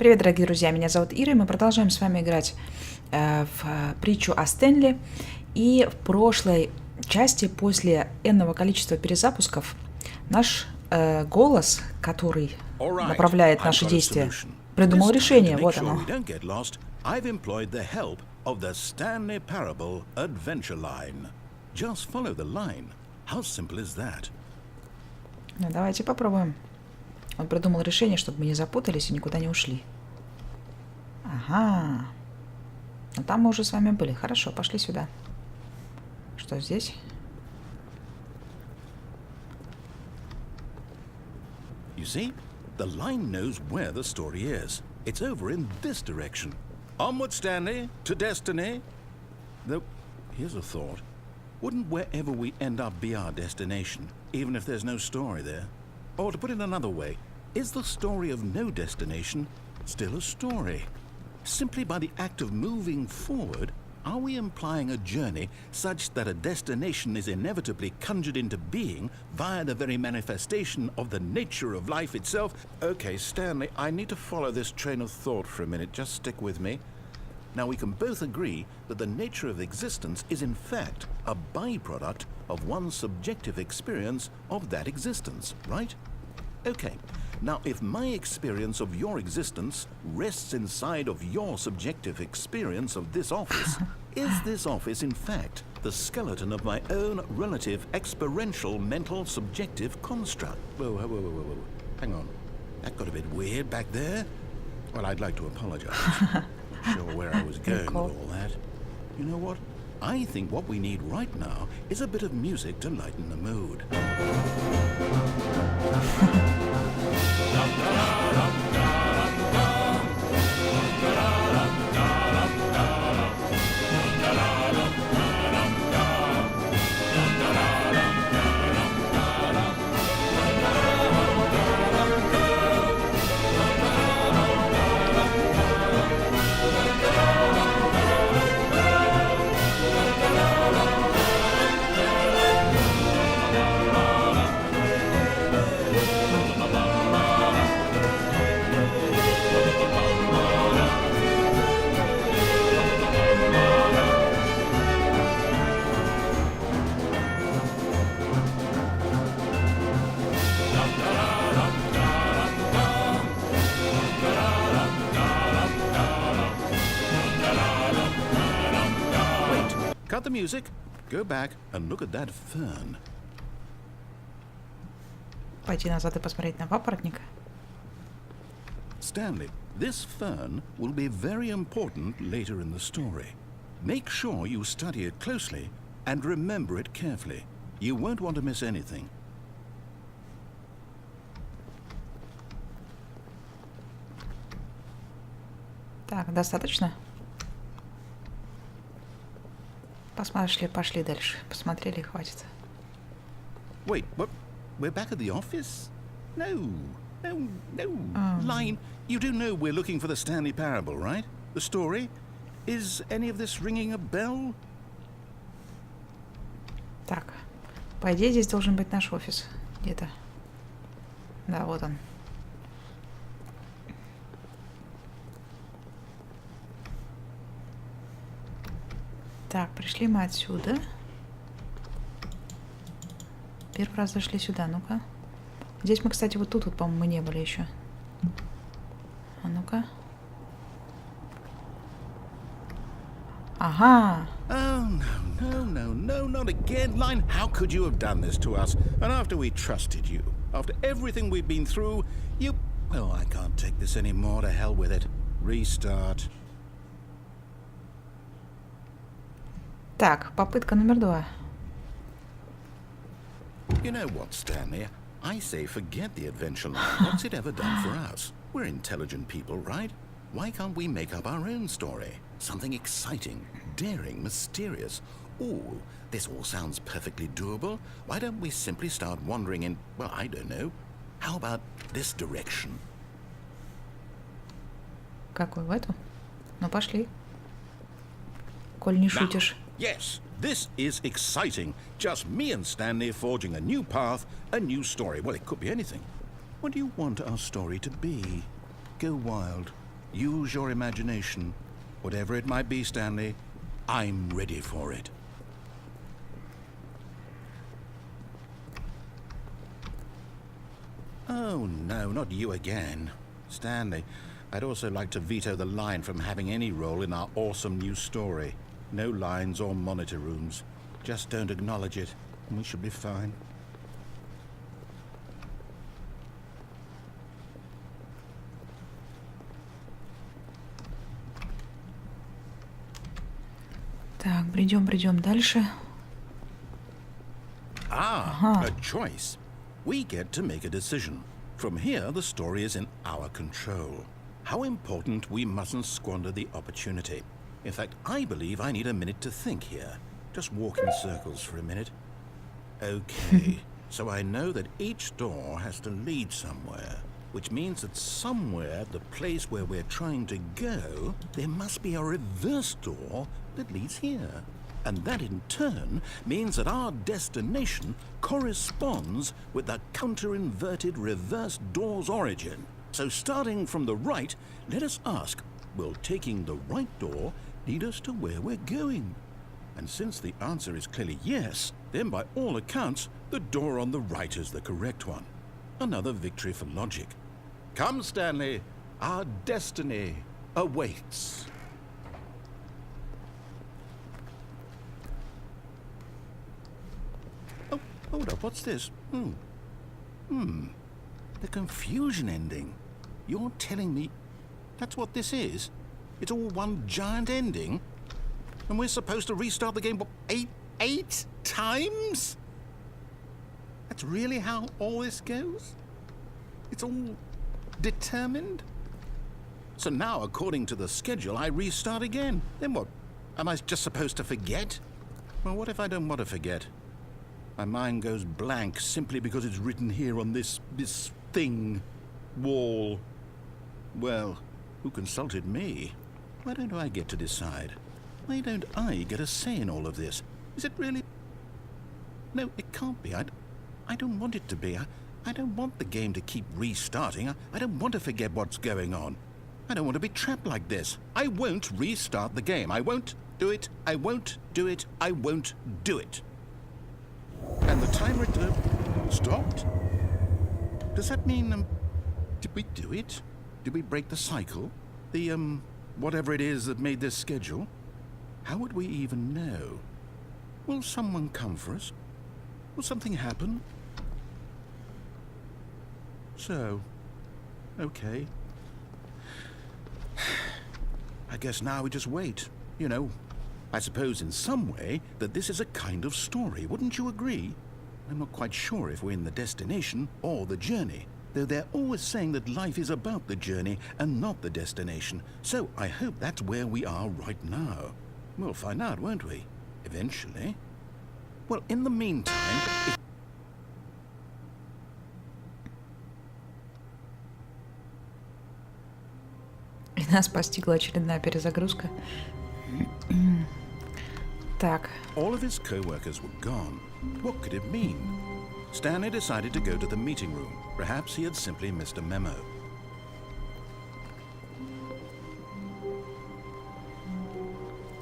Привет, дорогие друзья, меня зовут Ира, и мы продолжаем с вами играть в притчу о Стэнли. И в прошлой части, после энного количества перезапусков, наш голос, который направляет наши действия, придумал решение, вот оно. I've employed the help of the Stanley Parable adventure line. Just follow the line. How simple is that? Ну, давайте попробуем. Он придумал решение, чтобы мы не запутались и никуда не ушли. Ага. Ну, там мы уже с вами были. Хорошо, пошли сюда. Что здесь? You see, the line knows where the story is. It's over in this direction. Onward, Stanley, to destiny. Though, here's a thought. Wouldn't wherever we end up be our destination, even if there's no story there? Or to put it another way, is the story of no destination still a story? Simply by the act of moving forward, are we implying a journey such that a destination is inevitably conjured into being via the very manifestation of the nature of life itself? Okay, Stanley, I need to follow this train of thought for a minute. Just stick with me. Now, we can both agree that the nature of existence is in fact a byproduct of one's subjective experience of that existence, right? Okay. Now, if my experience of your existence rests inside of your subjective experience of this office, is this office, in fact, the skeleton of my own relative experiential mental subjective construct? Whoa. Hang on. That got a bit weird back there. Well, I'd like to apologize. Not sure where I was going with all that. You know what? I think what we need right now is a bit of music to lighten the mood. Cut the music, go back and look at that fern. Пойти назад и посмотреть на папоротник. Stanley, this fern will be very important later in the story. Make sure you study it closely and remember it carefully. You won't want to miss anything. Так, достаточно? Пошли дальше. Посмотрели, хватит. Wait, what? We're back at the office? No. Line, you do know we're looking for the Stanley Parable, right? The story? Is any of this ringing a bell? Так, по идее, здесь должен быть наш офис. Где-то. Да, вот он. Так, пришли мы отсюда. Первый раз зашли сюда, ну-ка. Здесь мы, кстати, вот тут, по-моему, мы не были еще. А ну-ка. Ага. Oh, no, not again. Line, how could you have done this to us? And after we trusted you, after everything we've been through, you... Well, I can't take this anymore. To hell with it. Restart. Так, попытка номер 2. You know what, Stanley? I say forget the adventure line. What's it ever done for us? We're intelligent people, right? Why can't we make up our own story? Something exciting, daring, mysterious. Ooh, this all sounds perfectly doable. Why don't we simply start wandering in, well, I don't know. How about this direction? Какой, в эту? Ну, пошли. Коль не шутишь. Yes, this is exciting. Just me and Stanley forging a new path, a new story. Well, it could be anything. What do you want our story to be? Go wild. Use your imagination. Whatever it might be, Stanley, I'm ready for it. Oh, no, not you again. Stanley, I'd also like to veto the line from having any role in our awesome new story. No lines or monitor rooms. Just don't acknowledge it, and we should be fine. Так, бредем дальше. A choice. We get to make a decision. From here, the story is in our control. How important we mustn't squander the opportunity. In fact, I believe I need a minute to think here. Just walk in circles for a minute. Okay, so I know that each door has to lead somewhere, which means that somewhere at the place where we're trying to go, there must be a reverse door that leads here. And that in turn means that our destination corresponds with the counter-inverted reverse door's origin. So starting from the right, let us ask, will taking the right door lead us to where we're going? And since the answer is clearly yes, then by all accounts, the door on the right is the correct one. Another victory for logic. Come, Stanley, our destiny awaits. Oh, hold up, what's this? The confusion ending. You're telling me that's what this is? It's all one giant ending? And we're supposed to restart the game, what, eight times? That's really how all this goes? It's all determined? So now, according to the schedule, I restart again. Then what? Am I just supposed to forget? Well, what if I don't want to forget? My mind goes blank simply because it's written here on this thing, wall. Well, who consulted me? Why don't I get to decide? Why don't I get a say in all of this? Is it really? No, it can't be. I don't want it to be. I don't want the game to keep restarting. I don't want to forget what's going on. I don't want to be trapped like this. I won't restart the game. I won't do it. I won't do it. I won't do it. And the timer stopped? Does that mean, did we do it? Did we break the cycle? The, whatever it is that made this schedule? How would we even know? Will someone come for us? Will something happen? So, okay. I guess now we just wait, you know. I suppose in some way that this is a kind of story, wouldn't you agree? I'm not quite sure if we're in the destination or the journey, though they're always saying that life is about the journey and not the destination, so I hope that's where we are right now. We'll find out, won't we? Eventually. Well, in the meantime... И нас постигла очередная перезагрузка. Так. All of his co-workers were gone. What could it mean? Stanley decided to go to the meeting room. Perhaps he had simply missed a memo.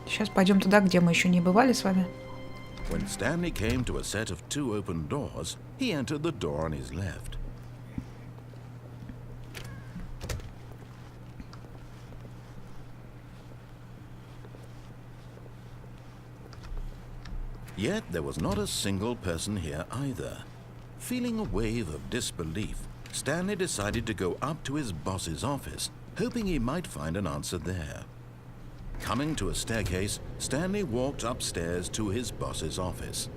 Сейчас пойдем туда, где мы еще не бывали с вами. When Stanley came to a set of 2 open doors, he entered the door on his left. Yet there was not a single person here either. Feeling a wave of disbelief, Stanley decided to go up to his boss's office, hoping he might find an answer there. Coming to a staircase, Stanley walked upstairs to his boss's office.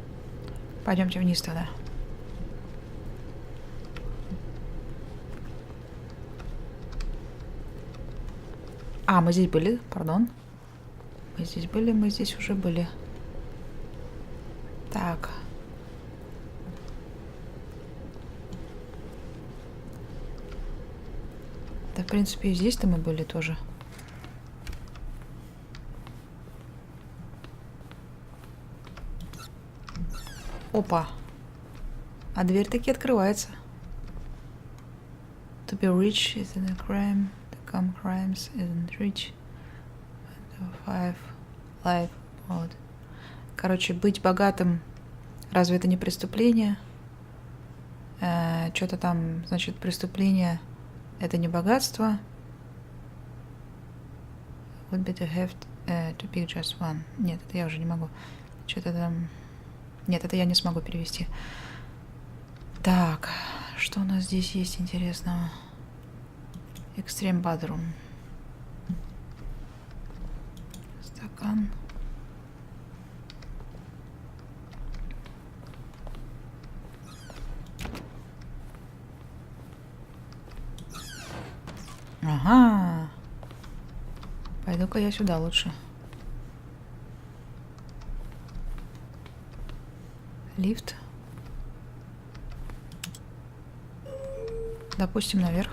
Пойдемте вниз тогда. А, мы здесь были, пардон. Мы здесь уже были. Так. Да, в принципе, и здесь-то мы были тоже. Опа. А дверь таки открывается. To be rich is a crime. The income, crimes isn't rich. 5 life mode. Короче, быть богатым, разве это не преступление? Что-то там, значит, преступление это не богатство. Would be to have to pick just one. Нет, это я уже не могу. Что-то там... Нет, это я не смогу перевести. Так, что у нас здесь есть интересного? Extreme Bathroom. Стакан. Ага. Пойду-ка я сюда лучше. Лифт. Допустим, наверх.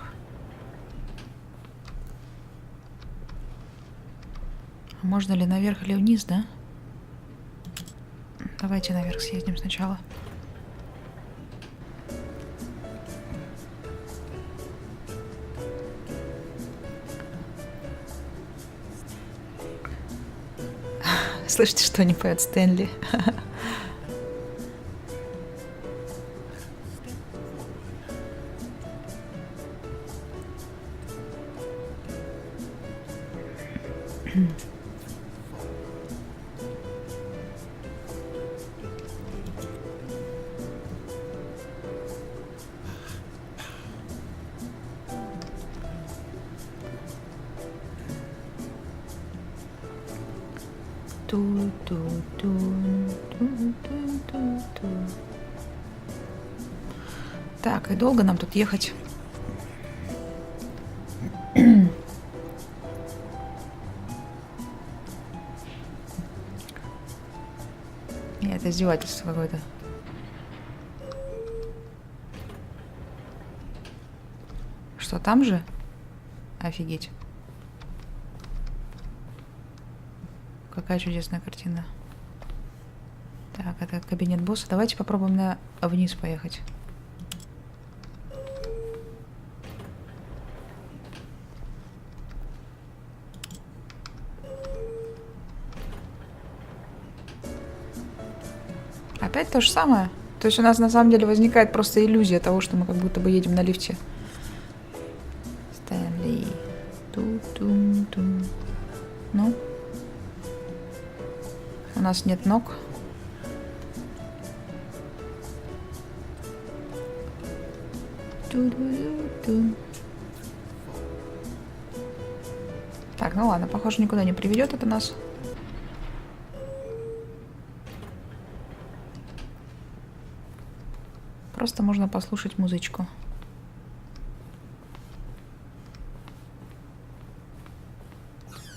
А можно ли наверх или вниз, да? Давайте наверх съездим сначала. Слышите, что не поет Стэнли? Так, и долго нам тут ехать? Нет, это издевательство какое-то. Что, там же? Офигеть. Какая чудесная картина. Так, это кабинет босса. Давайте попробуем вниз поехать. Опять то же самое. То есть у нас на самом деле возникает просто иллюзия того, что мы как будто бы едем на лифте. Стэнли. Ту-тум-тум. Ну? У нас нет ног. Ту-ду-ду-ду. Так, ну ладно, похоже, никуда не приведет это нас. Просто можно послушать музычку.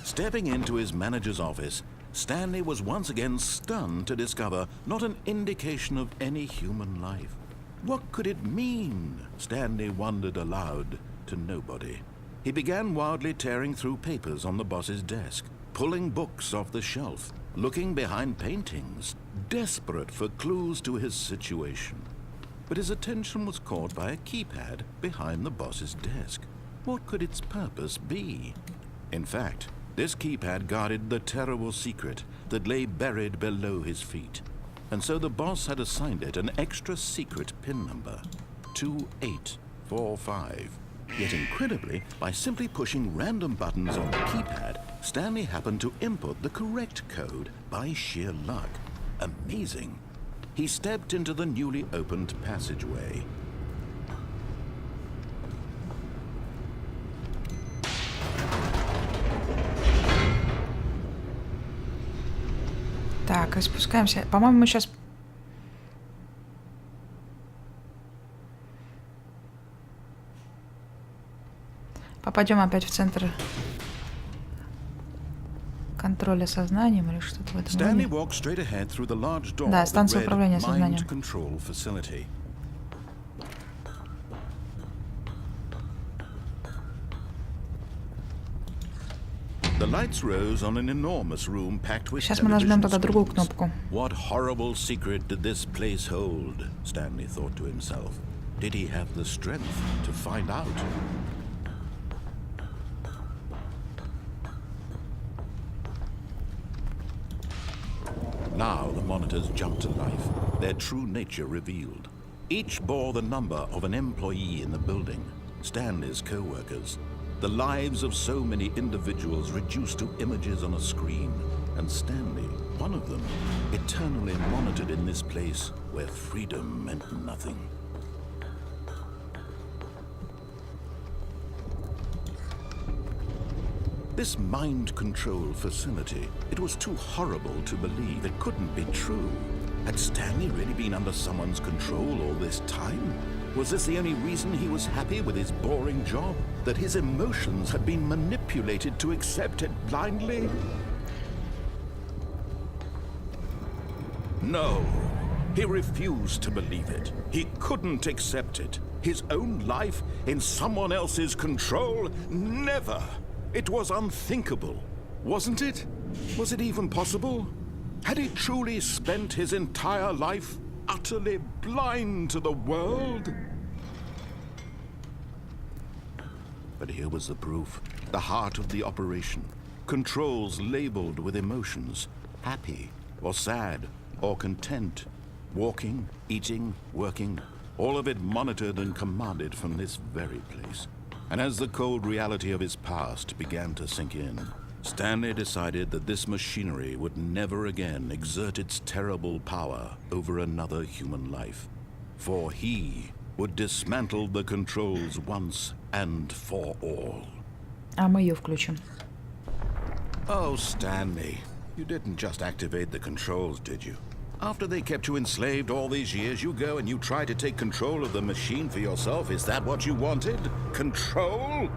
Stepping into his manager's office, Stanley was once again stunned to discover not an indication of any human life. What could it mean? Stanley wondered aloud to nobody. He began wildly tearing through papers on the boss's desk, pulling books off the shelf, looking behind paintings, desperate for clues to his situation. But his attention was caught by a keypad behind the boss's desk. What could its purpose be? In fact, this keypad guarded the terrible secret that lay buried below his feet. And so the boss had assigned it an extra secret PIN number, 2845. Yet incredibly, by simply pushing random buttons on the keypad, Stanley happened to input the correct code by sheer luck. Amazing. He stepped into the newly opened passageway. Так, и спускаемся. По-моему, мы сейчас... попадем опять в центр контроля сознанием или что-то в этом роде. Да, станция управления сознанием. Сейчас мы нажмем тогда другую кнопку. What horrible secret did this place hold? Stanley thought to himself. Did he have the strength to find out? Now the monitors jumped to life, their true nature revealed. Each bore the number of an employee in the building, Stanley's co-workers. The lives of so many individuals reduced to images on a screen, and Stanley, one of them, eternally monitored in this place where freedom meant nothing. This mind control facility, it was too horrible to believe. It couldn't be true. Had Stanley really been under someone's control all this time? Was this the only reason he was happy with his boring job? That his emotions had been manipulated to accept it blindly? No, he refused to believe it. He couldn't accept it. His own life in someone else's control? Never! It was unthinkable, wasn't it? Was it even possible? Had he truly spent his entire life utterly blind to the world? But here was the proof, the heart of the operation. Controls labeled with emotions, happy or sad or content, walking, eating, working, all of it monitored and commanded from this very place. And as the cold reality of his past began to sink in, Stanley decided that this machinery would never again exert its terrible power over another human life. For he would dismantle the controls once and for all. А мы ее включим. Oh, Stanley, you didn't just activate the controls, did you? After they kept you enslaved all these years, you go and you try to take control of the machine for yourself. Is that what you wanted? Control?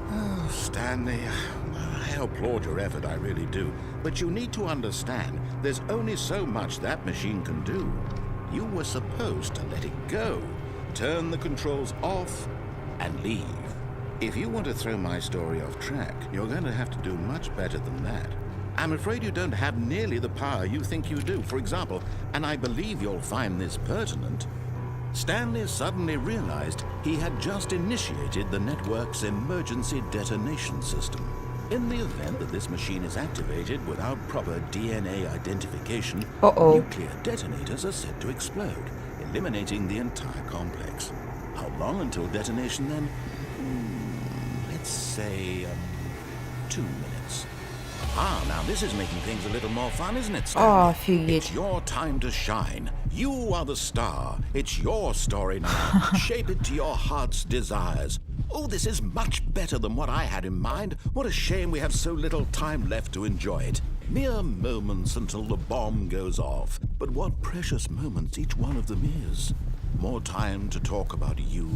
Oh, Stanley, I applaud your effort, I really do. But you need to understand, there's only so much that machine can do. You were supposed to let it go, turn the controls off, and leave. If you want to throw my story off track, you're going to have to do much better than that. I'm afraid you don't have nearly the power you think you do. For example, and I believe you'll find this pertinent, Stanley suddenly realized he had just initiated the network's emergency detonation system. In the event that this machine is activated without proper DNA identification, nuclear detonators are said to explode, eliminating the entire complex. How long until detonation then? Let's say 2 minutes. Now this is making things a little more fun, isn't it, Stanley? It's your time to shine. You are the star. It's your story now. Shape it to your heart's desires. Oh, this is much better than what I had in mind. What a shame we have so little time left to enjoy it. Mere moments until the bomb goes off. But what precious moments each one of them is. More time to talk about you,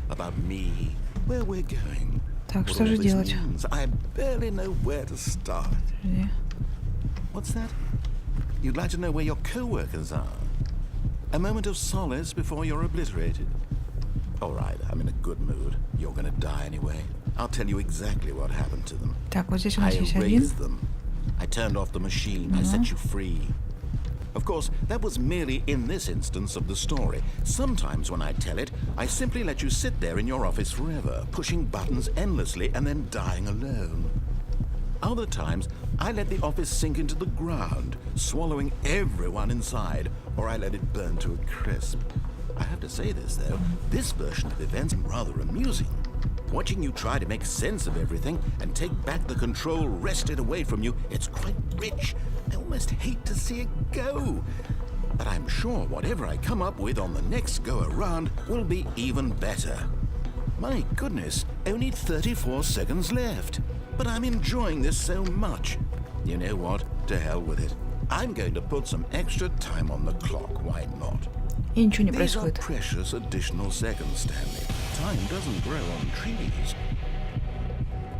about me, where we're going. Так, что же делать? I barely know where to start. What's that? You'd like to know where your co-workers are? A moment of solace before you're obliterated. All right, I'm in a good mood. You're gonna die anyway. I'll tell you exactly what happened to them. Так, вот здесь у нас I есть один. erased them. I turned off the machine. I set you free. Of course, that was merely in this instance of the story. Sometimes when I tell it, I simply let you sit there in your office forever, pushing buttons endlessly and then dying alone. Other times, I let the office sink into the ground, swallowing everyone inside, or I let it burn to a crisp. I have to say this, though, this version of events is rather amusing. Watching you try to make sense of everything and take back the control wrested away from you, it's quite rich. I almost hate to see it go. But I'm sure whatever I come up with on the next go-around will be even better. My goodness, only 34 seconds left. But I'm enjoying this so much. You know what? To hell with it. I'm going to put some extra time on the clock. Why not? И ничего не These are происходит. precious additional seconds, Stanley. Time doesn't grow on trees.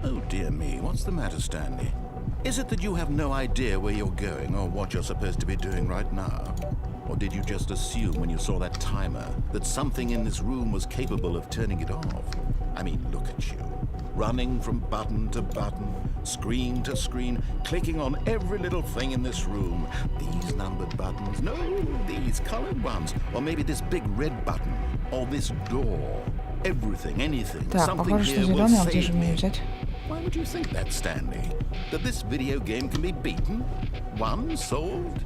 Oh dear me, what's the matter, Stanley? Is it that you have no idea where you're going or what you're supposed to be doing right now? Or did you just assume when you saw that timer that something in this room was capable of turning it off? I mean, look at you. Running from button to button, screen to screen, clicking on every little thing in this room. These numbered buttons, no, these colored ones. Or maybe this big red button, or this door. Everything, anything, Так, something похоже, что here will зеленый, а где же save мне me. взять? Why would you think that, Stanley? That this video game can be beaten? Won? Solved?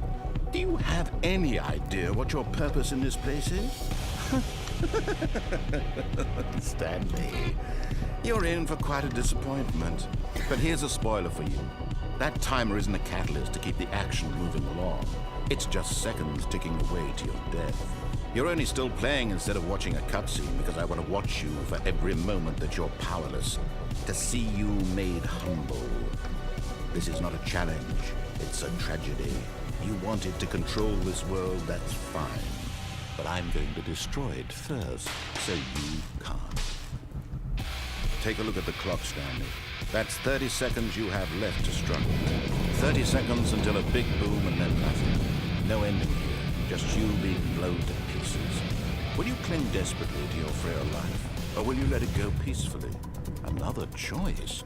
Do you have any idea what your purpose in this place is? Stanley, you're in for quite a disappointment. But here's a spoiler for you. That timer isn't a catalyst to keep the action moving along. It's just seconds ticking away to your death. You're only still playing instead of watching a cutscene because I want to watch you for every moment that you're powerless, to see you made humble. This is not a challenge, it's a tragedy. You wanted to control this world, that's fine. But I'm going to destroy it first, so you can't. Take a look at the clock, Stanley. That's 30 seconds you have left to struggle. 30 seconds until a big boom and then nothing. No ending here, just you being blown to pieces. Will you cling desperately to your frail life, or will you let it go peacefully? Another choice.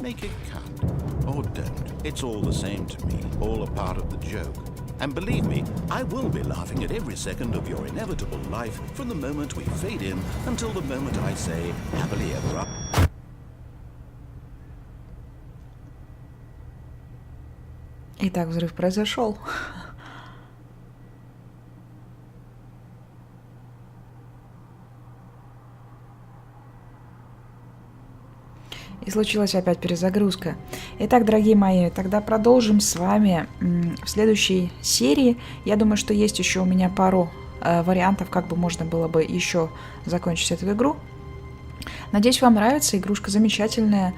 Make it count, or don't. It's all the same to me, all a part of the joke. And believe me, I will be laughing at every second of your inevitable life from the moment we fade in until the moment I say, happily ever after. Итак, взрыв произошел. И случилась опять перезагрузка. Итак, дорогие мои, тогда продолжим с вами в следующей серии. Я думаю, что есть еще у меня пару вариантов, как бы можно было бы еще закончить эту игру. Надеюсь, вам нравится. Игрушка замечательная.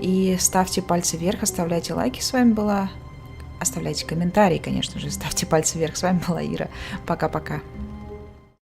И ставьте пальцы вверх, оставляйте лайки. С вами была... Оставляйте комментарии, конечно же. Ставьте пальцы вверх. С вами была Ира. Пока-пока.